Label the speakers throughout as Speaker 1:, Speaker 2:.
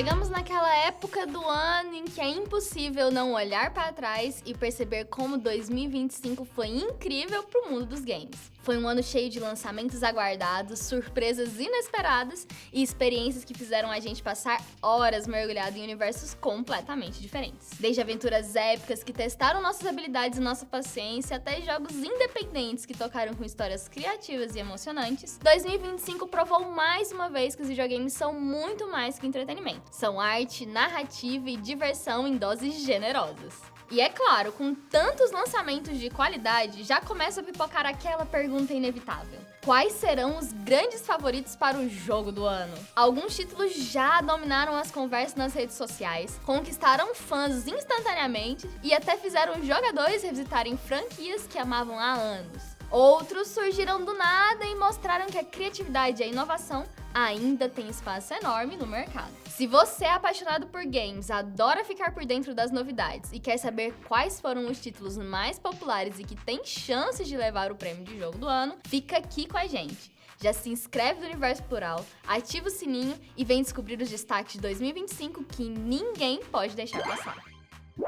Speaker 1: Chegamos naquela época do ano em que é impossível não olhar para trás e perceber como 2025 foi incrível pro mundo dos games. Foi um ano cheio de lançamentos aguardados, surpresas inesperadas e experiências que fizeram a gente passar horas mergulhado em universos completamente diferentes. Desde aventuras épicas que testaram nossas habilidades e nossa paciência, até jogos independentes que tocaram com histórias criativas e emocionantes, 2025 provou mais uma vez que os videogames são muito mais que entretenimento. São arte, narrativa e diversão em doses generosas. E é claro, com tantos lançamentos de qualidade, já começa a pipocar aquela pergunta inevitável. Quais serão os grandes favoritos para o jogo do ano? Alguns títulos já dominaram as conversas nas redes sociais, conquistaram fãs instantaneamente e até fizeram jogadores revisitarem franquias que amavam há anos. Outros surgiram do nada e mostraram que a criatividade e a inovação ainda tem espaço enorme no mercado. Se você é apaixonado por games, adora ficar por dentro das novidades e quer saber quais foram os títulos mais populares e que tem chances de levar o prêmio de jogo do ano, fica aqui com a gente. Já se inscreve no Universo Plural, ativa o sininho e vem descobrir os destaques de 2025 que ninguém pode deixar passar.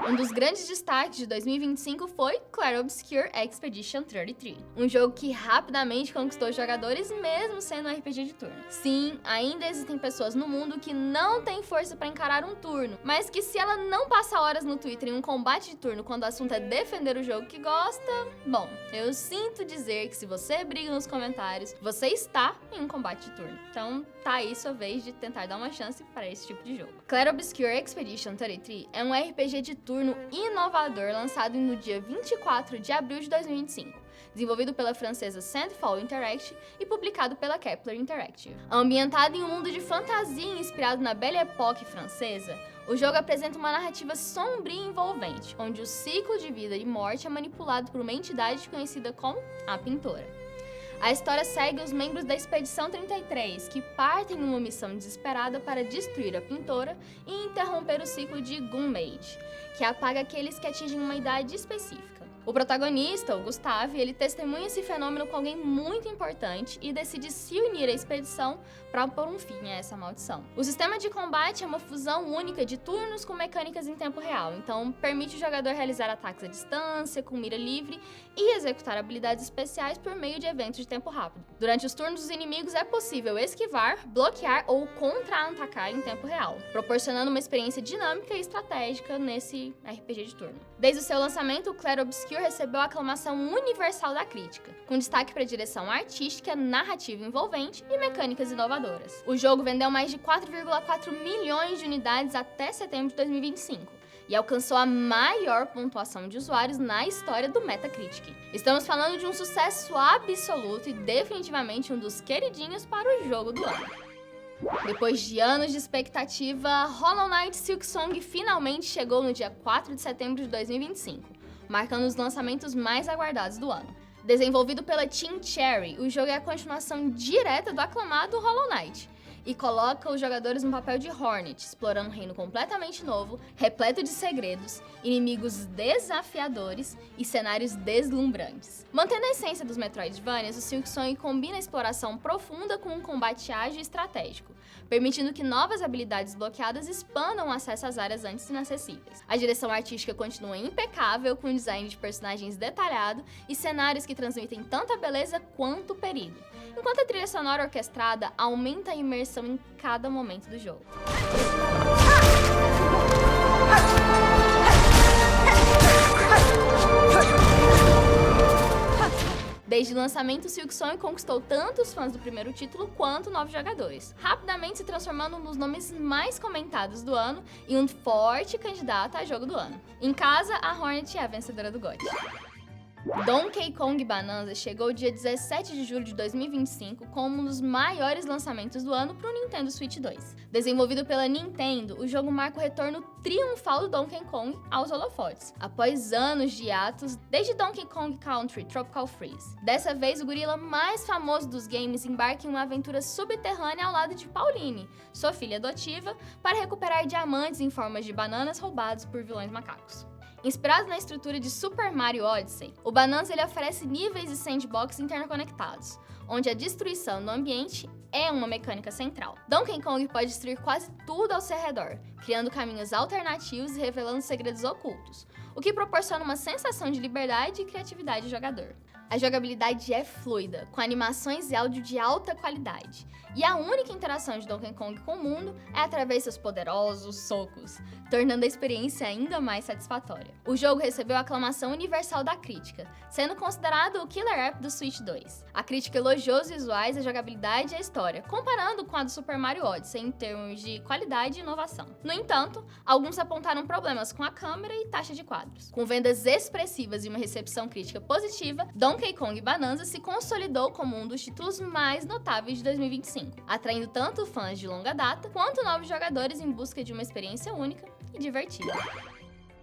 Speaker 1: Um dos grandes destaques de 2025 foi Clair Obscur Expedition 33, um jogo que rapidamente conquistou jogadores mesmo sendo um RPG de turno. Sim, ainda existem pessoas no mundo que não têm força para encarar um turno, mas que se ela não passa horas no Twitter em um combate de turno quando o assunto é defender o jogo que gosta, bom, eu sinto dizer que se você briga nos comentários, você está em um combate de turno. Então tá aí sua vez de tentar dar uma chance para esse tipo de jogo. Clair Obscur Expedition 33 é um RPG de turno inovador lançado no dia 24 de abril de 2025, desenvolvido pela francesa Sandfall Interactive e publicado pela Kepler Interactive. Ambientado em um mundo de fantasia inspirado na Belle Époque francesa, o jogo apresenta uma narrativa sombria e envolvente, onde o ciclo de vida e morte é manipulado por uma entidade conhecida como a Pintora. A história segue os membros da Expedição 33, que partem numa missão desesperada para destruir a Pintora e interromper o ciclo de Gunmade, que apaga aqueles que atingem uma idade específica. O protagonista, o Gustave, ele testemunha esse fenômeno com alguém muito importante e decide se unir à expedição para pôr um fim a essa maldição. O sistema de combate é uma fusão única de turnos com mecânicas em tempo real, então permite o jogador realizar ataques à distância, com mira livre e executar habilidades especiais por meio de eventos de tempo rápido. Durante os turnos dos inimigos é possível esquivar, bloquear ou contra-atacar em tempo real, proporcionando uma experiência dinâmica e estratégica nesse RPG de turno. Desde o seu lançamento, o Clair Obscur recebeu a aclamação universal da crítica, com destaque para a direção artística, narrativa envolvente e mecânicas inovadoras. O jogo vendeu mais de 4,4 milhões de unidades até setembro de 2025 e alcançou a maior pontuação de usuários na história do Metacritic. Estamos falando de um sucesso absoluto e definitivamente um dos queridinhos para o jogo do ano. Depois de anos de expectativa, Hollow Knight Silksong finalmente chegou no dia 4 de setembro de 2025, marcando os lançamentos mais aguardados do ano. Desenvolvido pela Team Cherry, o jogo é a continuação direta do aclamado Hollow Knight e coloca os jogadores no papel de Hornet, explorando um reino completamente novo, repleto de segredos, inimigos desafiadores e cenários deslumbrantes. Mantendo a essência dos Metroidvanias, o Silksong combina a exploração profunda com um combate ágil e estratégico, permitindo que novas habilidades bloqueadas expandam o acesso às áreas antes inacessíveis. A direção artística continua impecável, com um design de personagens detalhado e cenários que transmitem tanta beleza quanto perigo, enquanto a trilha sonora orquestrada aumenta a imersão em cada momento do jogo. Desde o lançamento, Silksong conquistou tanto os fãs do primeiro título quanto novos jogadores, rapidamente se transformando nos nomes mais comentados do ano e um forte candidato a jogo do ano. Em casa, a Hornet é a vencedora do GOTY. Donkey Kong Bonanza chegou dia 17 de julho de 2025 como um dos maiores lançamentos do ano para o Nintendo Switch 2. Desenvolvido pela Nintendo, o jogo marca o retorno triunfal do Donkey Kong aos holofotes, após anos de hiatos desde Donkey Kong Country Tropical Freeze. Dessa vez, o gorila mais famoso dos games embarca em uma aventura subterrânea ao lado de Pauline, sua filha adotiva, para recuperar diamantes em formas de bananas roubados por vilões macacos. Inspirado na estrutura de Super Mario Odyssey, o Bonanza ele oferece níveis e sandbox interconectados, onde a destruição do ambiente é uma mecânica central. Donkey Kong pode destruir quase tudo ao seu redor, criando caminhos alternativos e revelando segredos ocultos, o que proporciona uma sensação de liberdade e criatividade ao jogador. A jogabilidade é fluida, com animações e áudio de alta qualidade. E a única interação de Donkey Kong com o mundo é através de seus poderosos socos, tornando a experiência ainda mais satisfatória. O jogo recebeu a aclamação universal da crítica, sendo considerado o killer app do Switch 2. A crítica elogiou os visuais, a jogabilidade e a história, comparando com a do Super Mario Odyssey em termos de qualidade e inovação. No entanto, alguns apontaram problemas com a câmera e taxa de quadros. Com vendas expressivas e uma recepção crítica positiva, Donkey Kong Bonanza se consolidou como um dos títulos mais notáveis de 2025, atraindo tanto fãs de longa data quanto novos jogadores em busca de uma experiência única e divertida.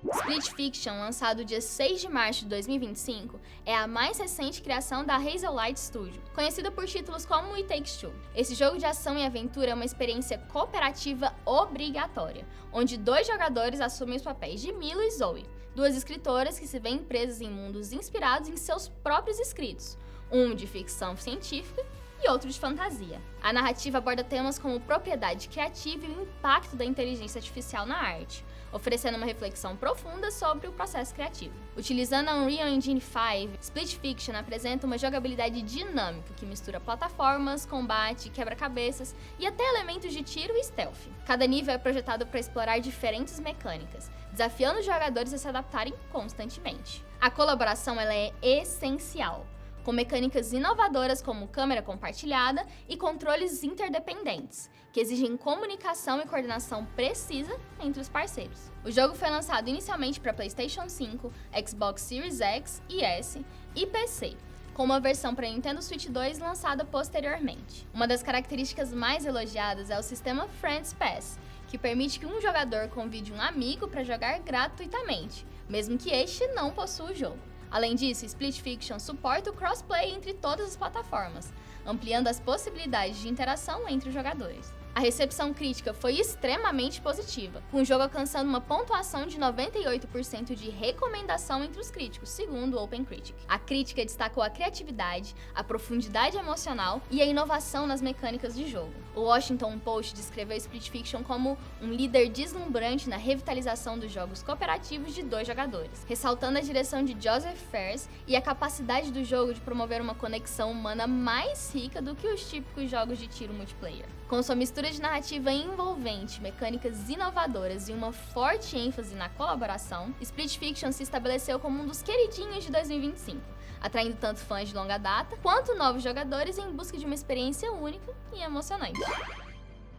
Speaker 1: Split Fiction, lançado dia 6 de março de 2025, é a mais recente criação da Hazelight Studio, conhecida por títulos como It Takes Two. Esse jogo de ação e aventura é uma experiência cooperativa obrigatória, onde 2 jogadores assumem os papéis de Milo e Zoe, 2 escritoras que se veem presas em mundos inspirados em seus próprios escritos, um de ficção científica e outro de fantasia. A narrativa aborda temas como propriedade criativa e o impacto da inteligência artificial na arte, oferecendo uma reflexão profunda sobre o processo criativo. Utilizando a Unreal Engine 5, Split Fiction apresenta uma jogabilidade dinâmica que mistura plataformas, combate, quebra-cabeças e até elementos de tiro e stealth. Cada nível é projetado para explorar diferentes mecânicas, desafiando os jogadores a se adaptarem constantemente. A colaboração ela é essencial, com mecânicas inovadoras como câmera compartilhada e controles interdependentes, que exigem comunicação e coordenação precisa entre os parceiros. O jogo foi lançado inicialmente para PlayStation 5, Xbox Series X e S e PC, com uma versão para Nintendo Switch 2 lançada posteriormente. Uma das características mais elogiadas é o sistema Friends Pass, que permite que um jogador convide um amigo para jogar gratuitamente, mesmo que este não possua o jogo. Além disso, Split Fiction suporta o crossplay entre todas as plataformas, ampliando as possibilidades de interação entre os jogadores. A recepção crítica foi extremamente positiva, com o jogo alcançando uma pontuação de 98% de recomendação entre os críticos, segundo o OpenCritic. A crítica destacou a criatividade, a profundidade emocional e a inovação nas mecânicas de jogo. O Washington Post descreveu Split Fiction como um líder deslumbrante na revitalização dos jogos cooperativos de 2 jogadores, ressaltando a direção de Joseph Fares e a capacidade do jogo de promover uma conexão humana mais rica do que os típicos jogos de tiro multiplayer. Com sua mistura de narrativa envolvente, mecânicas inovadoras e uma forte ênfase na colaboração, Split Fiction se estabeleceu como um dos queridinhos de 2025, atraindo tanto fãs de longa data quanto novos jogadores em busca de uma experiência única e emocionante.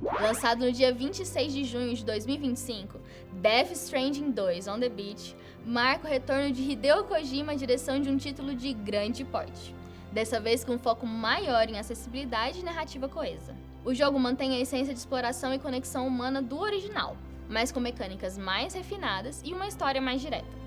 Speaker 1: Lançado no dia 26 de junho de 2025, Death Stranding 2 On The Beach marca o retorno de Hideo Kojima à direção de um título de grande porte, dessa vez com um foco maior em acessibilidade e narrativa coesa. O jogo mantém a essência de exploração e conexão humana do original, mas com mecânicas mais refinadas e uma história mais direta.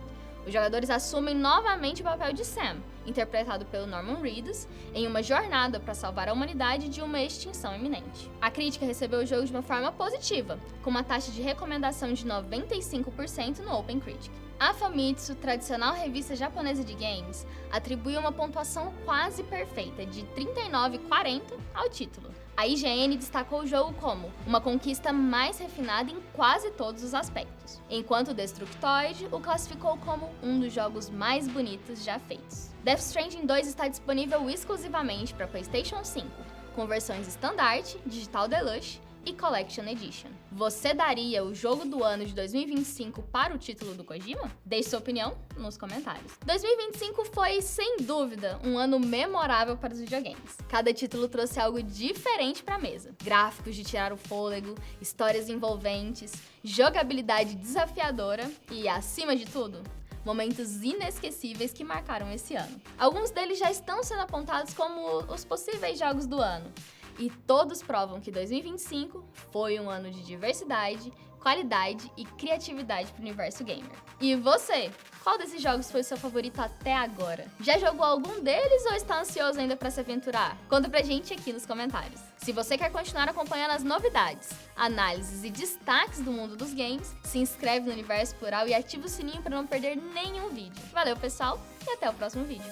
Speaker 1: Os jogadores assumem novamente o papel de Sam, interpretado pelo Norman Reedus, em uma jornada para salvar a humanidade de uma extinção iminente. A crítica recebeu o jogo de uma forma positiva, com uma taxa de recomendação de 95% no OpenCritic. A Famitsu, tradicional revista japonesa de games, atribuiu uma pontuação quase perfeita de 39,40 ao título. A IGN destacou o jogo como uma conquista mais refinada em quase todos os aspectos, enquanto Destructoid o classificou como um dos jogos mais bonitos já feitos. Death Stranding 2 está disponível exclusivamente para PlayStation 5, com versões Standard, Digital Deluxe e Collection Edition. Você daria o jogo do ano de 2025 para o título do Kojima? Deixe sua opinião nos comentários. 2025 foi, sem dúvida, um ano memorável para os videogames. Cada título trouxe algo diferente para a mesa. Gráficos de tirar o fôlego, histórias envolventes, jogabilidade desafiadora e, acima de tudo, momentos inesquecíveis que marcaram esse ano. Alguns deles já estão sendo apontados como os possíveis jogos do ano, e todos provam que 2025 foi um ano de diversidade, qualidade e criatividade pro universo gamer. E você? Qual desses jogos foi o seu favorito até agora? Já jogou algum deles ou está ansioso ainda para se aventurar? Conta pra gente aqui nos comentários. Se você quer continuar acompanhando as novidades, análises e destaques do mundo dos games, se inscreve no Universo Plural e ativa o sininho para não perder nenhum vídeo. Valeu, pessoal, e até o próximo vídeo.